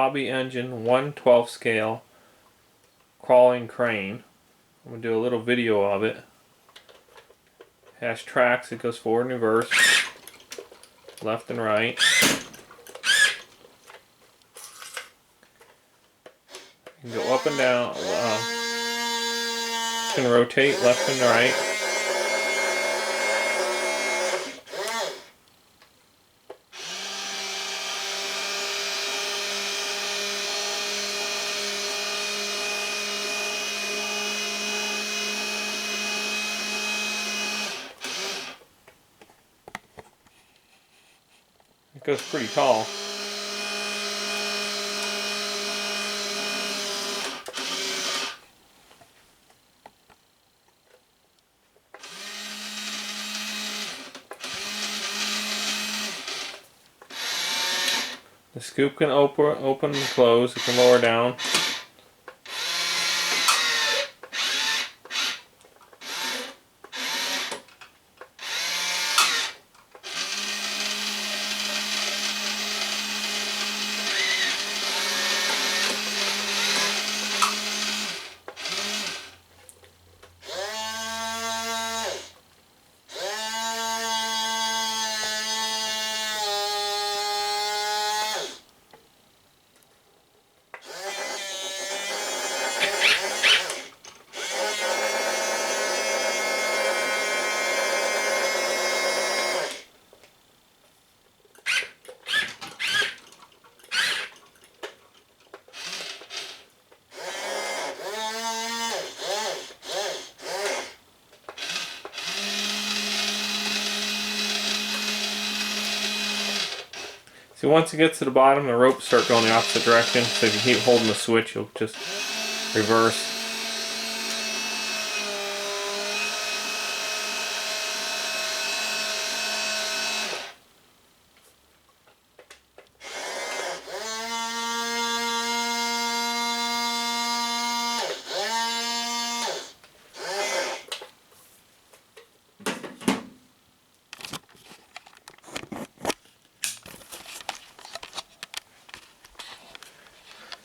Hobby Engine 1/12 scale crawling crane. I'm going to do a little video of it. It has tracks. It goes forward and reverse, left and right. You can go up and down. You can rotate left and right. It goes pretty tall. The scoop can open and close. It can lower down. So once it gets to the bottom, the ropes start going the opposite direction. So if you keep holding the switch, you'll just reverse.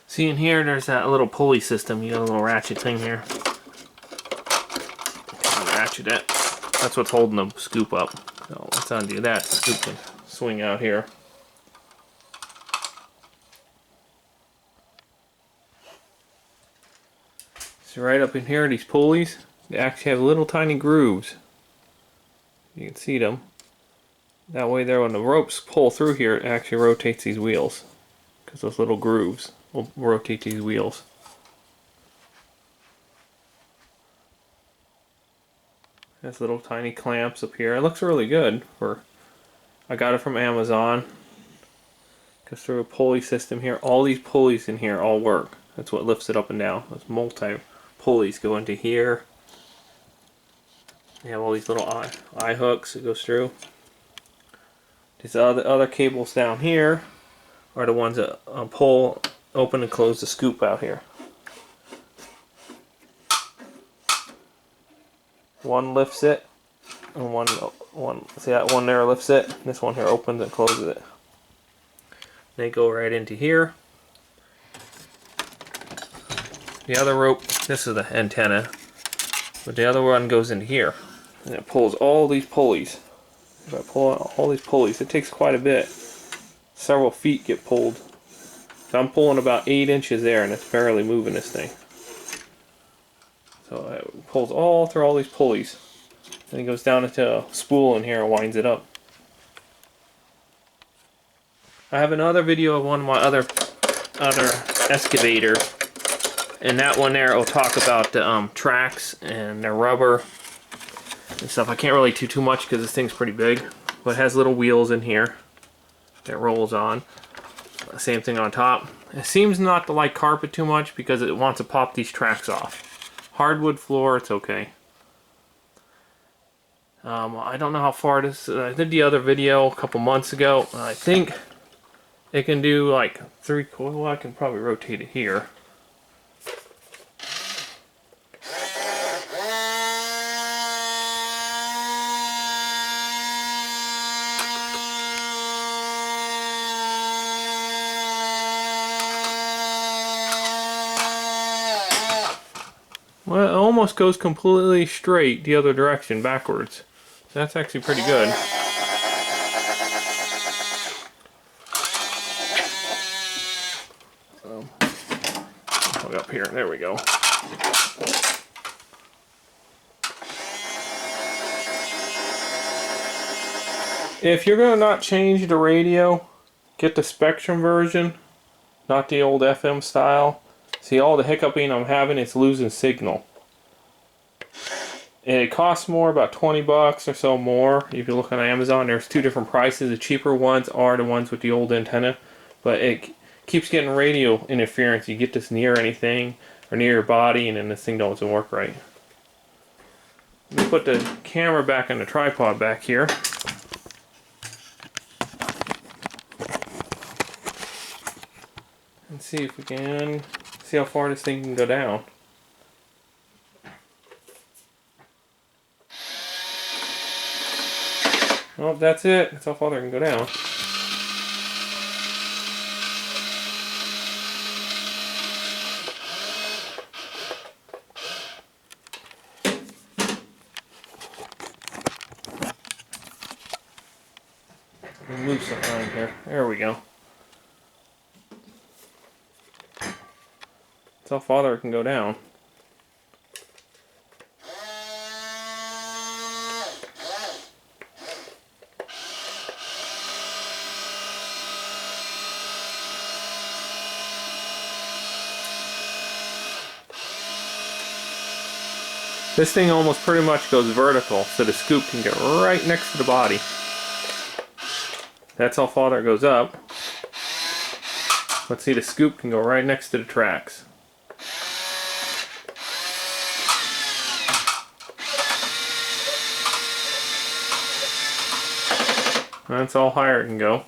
See in here, there's that little pulley system. You got a little ratchet thing here. Ratchet it. That's what's holding the scoop up. So let's undo that. The scoop can swing out here. So right up in here, these pulleys, they actually have little tiny grooves. You can see them. That way there, when the ropes pull through here, it actually rotates these wheels. Because those little grooves will rotate these wheels. There's little tiny clamps up here. It looks really good. I got it from Amazon. Goes through a pulley system here. All these pulleys in here all work. That's what lifts it up and down. Those multi pulleys go into here. You have all these little eye hooks that goes through. These other cables down here are the ones that pull, open, and close the scoop out here. One lifts it, and one see that one there lifts it. This one here opens and closes it. They go right into here. The other rope, this is the antenna, but the other one goes into here, and it pulls all these pulleys. If I pull out all these pulleys, it takes quite a bit. Several feet get pulled. So I'm pulling about 8 inches there, and it's barely moving this thing. So it pulls all through all these pulleys. Then it goes down into a spool in here and winds it up. I have another video of one of my other excavator. And that one there will talk about the tracks and their rubber and stuff. I can't really do too much because this thing's pretty big. But it has little wheels in here that rolls on. Same thing on top. It seems not to like carpet too much because it wants to pop these tracks off. Hardwood floor, it's okay. I don't know how far this. I did the other video a couple months ago. I think it can do like 3/4. Well, I can probably rotate it here. Well, it almost goes completely straight the other direction, backwards. So that's actually pretty good. Look up here. There we go. If you're gonna not change the radio, get the Spectrum version, not the old FM style. See, all the hiccuping I'm having, it's losing signal. And it costs more, about 20 bucks or so more. If you look on Amazon, there's two different prices. The cheaper ones are the ones with the old antenna, but it keeps getting radio interference. You get this near anything or near your body, and then this thing doesn't work right. Let me put the camera back on the tripod back here. And see if we can see how far this thing can go down. Well, that's it. That's how far it can go down. Let me move something around here. There we go. That's how far it can go down. This thing almost pretty much goes vertical, so the scoop can get right next to the body. That's how far it goes up. Let's see, the scoop can go right next to the tracks. That's all higher it can go.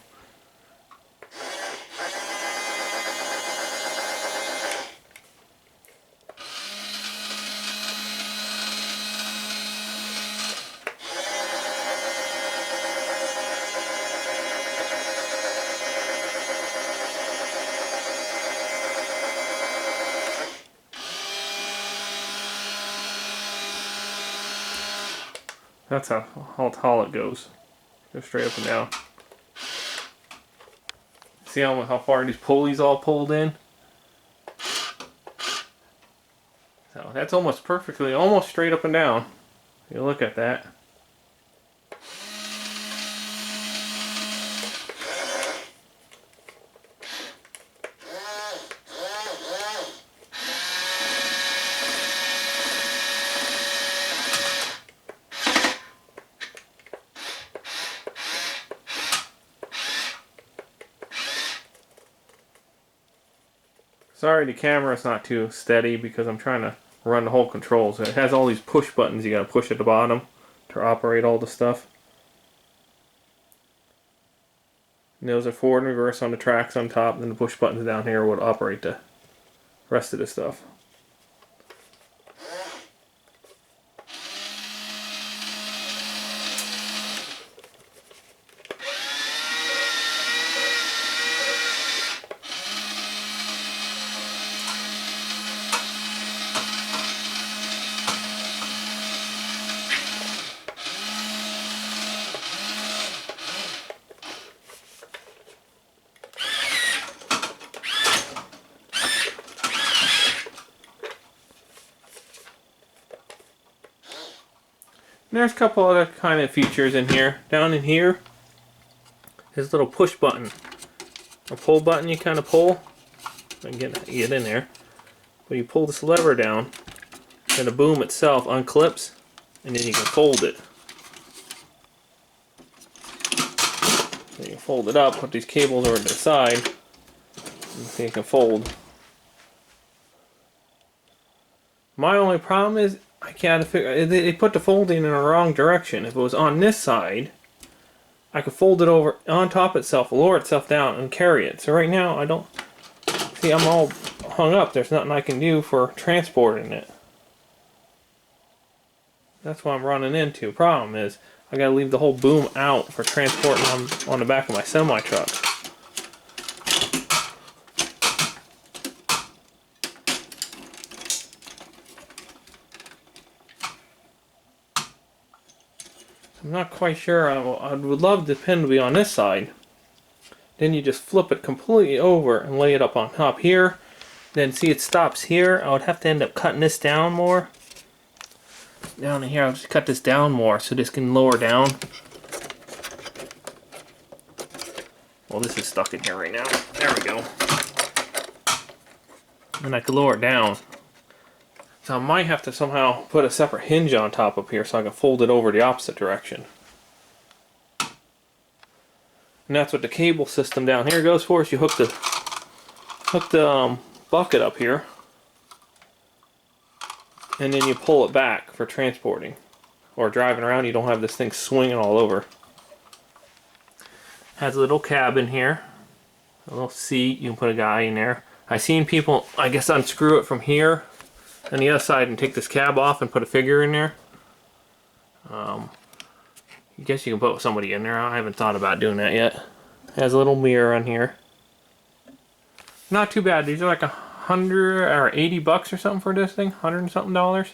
That's how tall it goes. Go straight up and down. See how far these pulleys all pulled in? So that's almost perfectly, almost straight up and down. You look at that. Sorry, the camera's not too steady because I'm trying to run the whole controls. It has all these push buttons you gotta push at the bottom to operate all the stuff. And those are forward and reverse on the tracks on top, and then the push buttons down here would operate the rest of the stuff. And there's a couple other kind of features in here. Down in here, there's a little push button. A pull button you kind of pull. I can get in there. But you pull this lever down, and the boom itself unclips, and then you can fold it. So you can fold it up, put these cables over to the side, and so you can fold. My only problem is I can't figure. They put the folding in the wrong direction. If it was on this side, I could fold it over on top itself, lower itself down, and carry it. So right now I don't see. I'm all hung up. There's nothing I can do for transporting it. That's what I'm running into. Problem is I gotta leave the whole boom out for transporting on the back of my semi truck. I'm not quite sure. I would love the pin to be on this side. Then you just flip it completely over and lay it up on top here. Then see it stops here. I would have to end up cutting this down more. Down in here, I'll just cut this down more so this can lower down. Well, this is stuck in here right now. There we go. And I can lower it down. So I might have to somehow put a separate hinge on top up here so I can fold it over the opposite direction. And that's what the cable system down here goes for. Is you hook the bucket up here, and then you pull it back for transporting or driving around. You don't have this thing swinging all over. Has a little cabin here, a little seat. You can put a guy in there. I've seen people, I guess, unscrew it from here on the other side and take this cab off and put a figure in there. I guess you can put somebody in there. I haven't thought about doing that yet. Has a little mirror on here. Not too bad. These are like $100 or $80 or something for this thing. $100 and something dollars.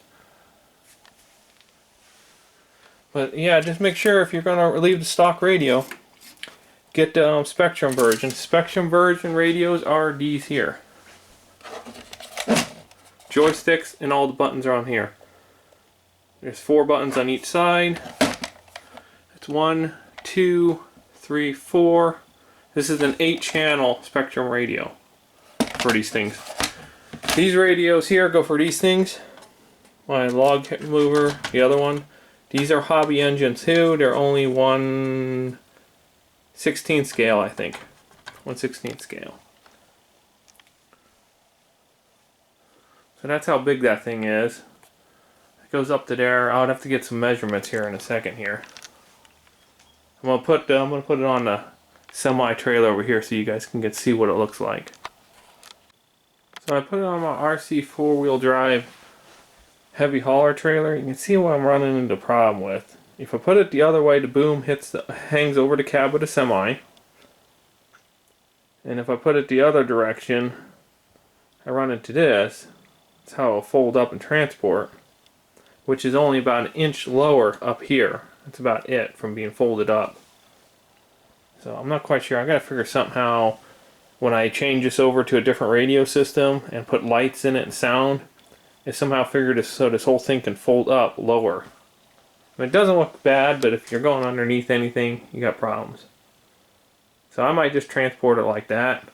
But yeah, just make sure if you're gonna leave the stock radio, get the Spektrum version. Spektrum version radios are these here. Joysticks and all the buttons are on here. There's 4 buttons on each side. It's 1, 2, 3, 4. This is an 8-channel Spektrum radio for these things. These radios here go for these things. My log mover, the other one. These are hobby engines too. They're only 1/16 scale, I think. 1/16 scale. So that's how big that thing is. It goes up to there. I would have to get some measurements here in a second here. I'm gonna put it on the semi-trailer over here so you guys can see what it looks like. So I put it on my RC 4-wheel drive heavy hauler trailer. You can see what I'm running into a problem with. If I put it the other way, the boom hangs over the cab of the semi. And if I put it the other direction, I run into this. That's how it'll fold up and transport, which is only about 1 inch lower up here. That's about it from being folded up. So I'm not quite sure. I gotta figure somehow when I change this over to a different radio system and put lights in it and sound, is somehow figure this so this whole thing can fold up lower. I mean, it doesn't look bad, but if you're going underneath anything, you got problems. So I might just transport it like that.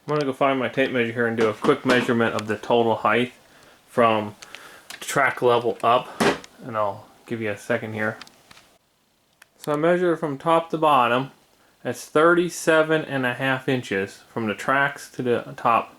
I'm going to go find my tape measure here and do a quick measurement of the total height from track level up, and I'll give you a second here. So I measured from top to bottom. That's 37.5 inches from the tracks to the top